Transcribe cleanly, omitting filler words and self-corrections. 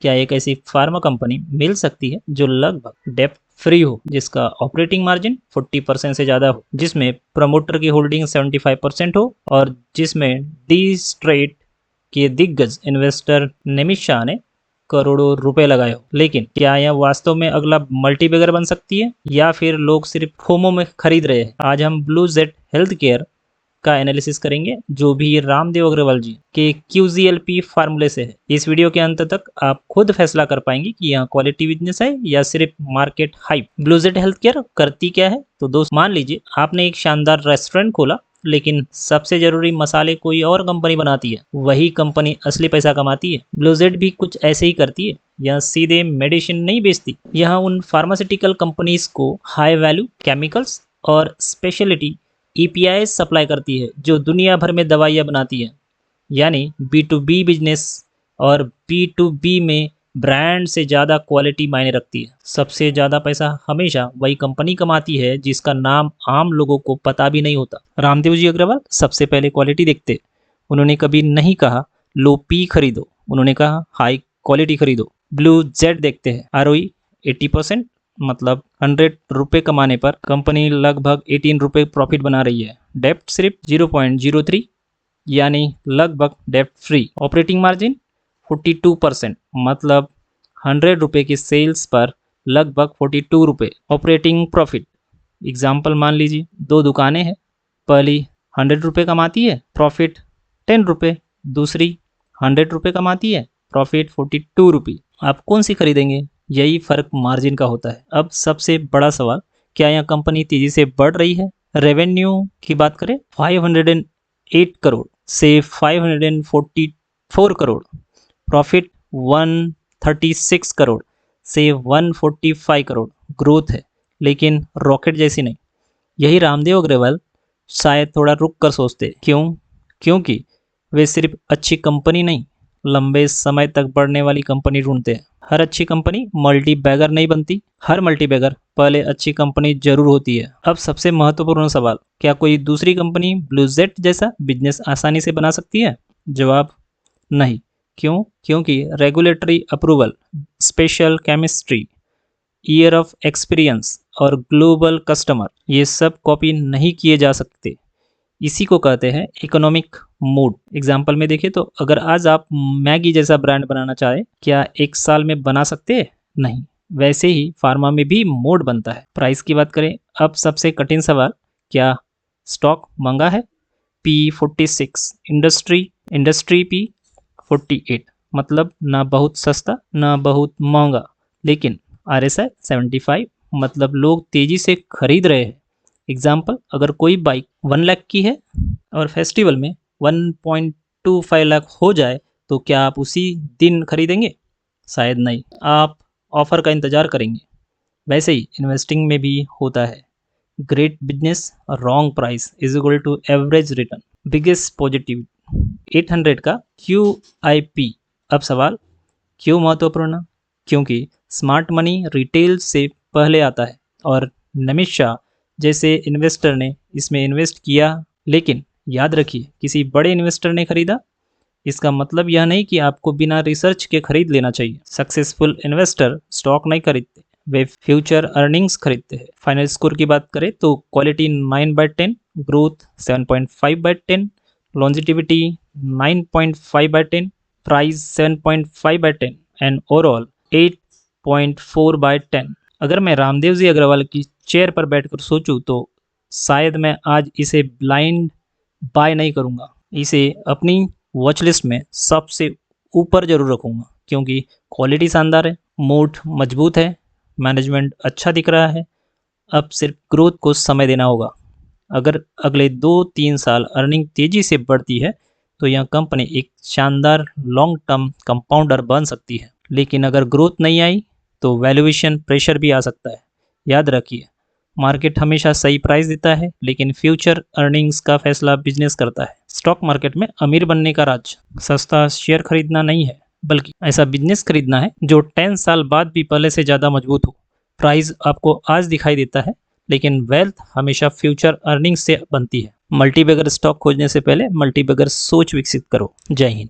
क्या एक ऐसी फार्मा कंपनी मिल सकती है जो लगभग डेप्ट फ्री हो, जिसका ऑपरेटिंग मार्जिन 40% से ज्यादा हो, जिसमें प्रमोटर की होल्डिंग 75% हो और जिसमें डी स्ट्रेट के दिग्गज इन्वेस्टर निमित शाह ने करोड़ों रुपए लगाए हो। लेकिन क्या यह वास्तव में अगला मल्टीबैगर बन सकती है या फिर लोग सिर्फ फोमो में खरीद रहे हैं? आज हम ब्लू जेट हेल्थ केयर का एनालिसिस करेंगे, जो भी रामदेव अग्रवाल जी के QGLP फार्मूले से है। इस वीडियो के अंत तक आप खुद फैसला कर पाएंगे कि यह क्वालिटी बिजनेस है या सिर्फ market hype. Blue jet health care करती क्या है? तो दोस्त, मान लीजिए आपने एक शानदार रेस्टोरेंट खोला, लेकिन सबसे जरूरी मसाले कोई और कंपनी बनाती है, वही कंपनी असली पैसा कमाती है। ब्लू जेट भी कुछ ऐसे ही करती है। यह सीधे मेडिसिन नहीं बेचती, यह उन फार्मास्यूटिकल कंपनीज को हाई वैल्यू केमिकल्स और स्पेशलिटी EPI सप्लाई करती है जो दुनिया भर में दवाइयाँ बनाती है। यानी B2B बिजनेस और B2B में ब्रांड से ज़्यादा क्वालिटी मायने रखती है। सबसे ज़्यादा पैसा हमेशा वही कंपनी कमाती है जिसका नाम आम लोगों को पता भी नहीं होता। रामदेव जी अग्रवाल सबसे पहले क्वालिटी देखते। उन्होंने कभी नहीं कहा लो पी खरीदो, उन्होंने कहा हाई क्वालिटी खरीदो। ब्लू जेट देखते हैं, ROE 80%, मतलब 100 रुपये कमाने पर कंपनी लगभग 18 रुपये प्रॉफिट बना रही है। डेप्ट सिर्फ 0.03, यानी लगभग डेप्ट फ्री। ऑपरेटिंग मार्जिन 42%, मतलब 100 रुपये की सेल्स पर लगभग 42 रुपये ऑपरेटिंग प्रॉफिट। एग्जाम्पल मान लीजिए 2 दुकानें हैं, पहली 100 रुपये कमाती है, प्रॉफिट 10 रुपये, दूसरी 100 रुपये कमाती है, प्रॉफिट 42 रुपये। आप कौन सी खरीदेंगे? यही फर्क मार्जिन का होता है। अब सबसे बड़ा सवाल, क्या यह कंपनी तेजी से बढ़ रही है? रेवेन्यू की बात करें, 508 करोड़ से 544 करोड़, प्रॉफिट 136 करोड़ से 145 करोड़ ग्रोथ है, लेकिन रॉकेट जैसी नहीं। यही रामदेव अग्रवाल शायद थोड़ा रुक कर सोचते। क्यों? क्योंकि वे सिर्फ अच्छी कंपनी नहीं, लंबे समय तक बढ़ने वाली कंपनी ढूंढते हैं। हर अच्छी कंपनी मल्टी बैगर नहीं बनती, हर मल्टी बैगर पहले अच्छी कंपनी जरूर होती है। अब सबसे महत्वपूर्ण सवाल, क्या कोई दूसरी कंपनी ब्लू जेट जैसा बिजनेस आसानी से बना सकती है? जवाब नहीं। क्यों? क्योंकि regulatory approval, special chemistry, year of experience और ग्लोबल कस्टमर, ये सब कॉपी नहीं किए जा सकते। इसी को कहते हैं इकोनॉमिक मोड। एग्जाम्पल में देखें तो अगर आज आप मैगी जैसा ब्रांड बनाना चाहे, क्या 1 साल में बना सकते हैं? नहीं। वैसे ही फार्मा में भी मोड बनता है। प्राइस की बात करें, अब सबसे कठिन सवाल, क्या स्टॉक महंगा है? P46, इंडस्ट्री P48, मतलब ना बहुत सस्ता ना बहुत महंगा, लेकिन RSI 75, मतलब लोग तेजी से खरीद रहे हैं। एग्जाम्पल, अगर कोई बाइक 1 लाख की है और फेस्टिवल में 1.25 लाख हो जाए, तो क्या आप उसी दिन खरीदेंगे? शायद नहीं, आप ऑफर का इंतजार करेंगे। वैसे ही इन्वेस्टिंग में भी होता है। Great business wrong price is equal to average return. Biggest positive 800 का QIP। अब सवाल, क्यों महत्वपूर्ण? क्योंकि स्मार्ट मनी रिटेल से पहले आता है और निमित शाह जैसे इन्वेस्टर ने इसमें इन्वेस्ट किया। लेकिन याद रखिए, किसी बड़े इन्वेस्टर ने खरीदा, इसका मतलब यह नहीं कि आपको बिना रिसर्च के खरीद लेना चाहिए। सक्सेसफुल इन्वेस्टर स्टॉक नहीं खरीदते, वे फ्यूचर अर्निंग्स खरीदते हैं। फाइनल स्कोर की बात करें तो quality 9/10, growth 7.5/10, longevity 9.5/10, price 7.5/10 and overall 8.4/10। अगर मैं रामदेव जी अग्रवाल की चेयर पर बैठकर सोचूं तो शायद मैं आज इसे ब्लाइंड बाय नहीं करूंगा, इसे अपनी वॉच लिस्ट में सबसे ऊपर जरूर रखूंगा, क्योंकि क्वालिटी शानदार है, मोड मजबूत है, मैनेजमेंट अच्छा दिख रहा है। अब सिर्फ ग्रोथ को समय देना होगा। अगर अगले 2-3 साल अर्निंग तेजी से बढ़ती है तो यह कंपनी एक शानदार लॉन्ग टर्म कंपाउंडर बन सकती है। लेकिन अगर ग्रोथ नहीं आई तो वैल्यूएशन प्रेशर भी आ सकता है। याद रखिए, मार्केट हमेशा सही प्राइस देता है, लेकिन फ्यूचर अर्निंग्स का फैसला बिजनेस करता है। स्टॉक मार्केट में अमीर बनने का राज सस्ता शेयर खरीदना नहीं है, बल्कि ऐसा बिजनेस खरीदना है जो 10 साल बाद भी पहले से ज़्यादा मजबूत हो। प्राइस आपको आज दिखाई देता है, लेकिन वेल्थ हमेशा फ्यूचर अर्निंग्स से बनती है। मल्टीबैगर स्टॉक खोजने से पहले मल्टीबैगर सोच विकसित करो। जय हिंद।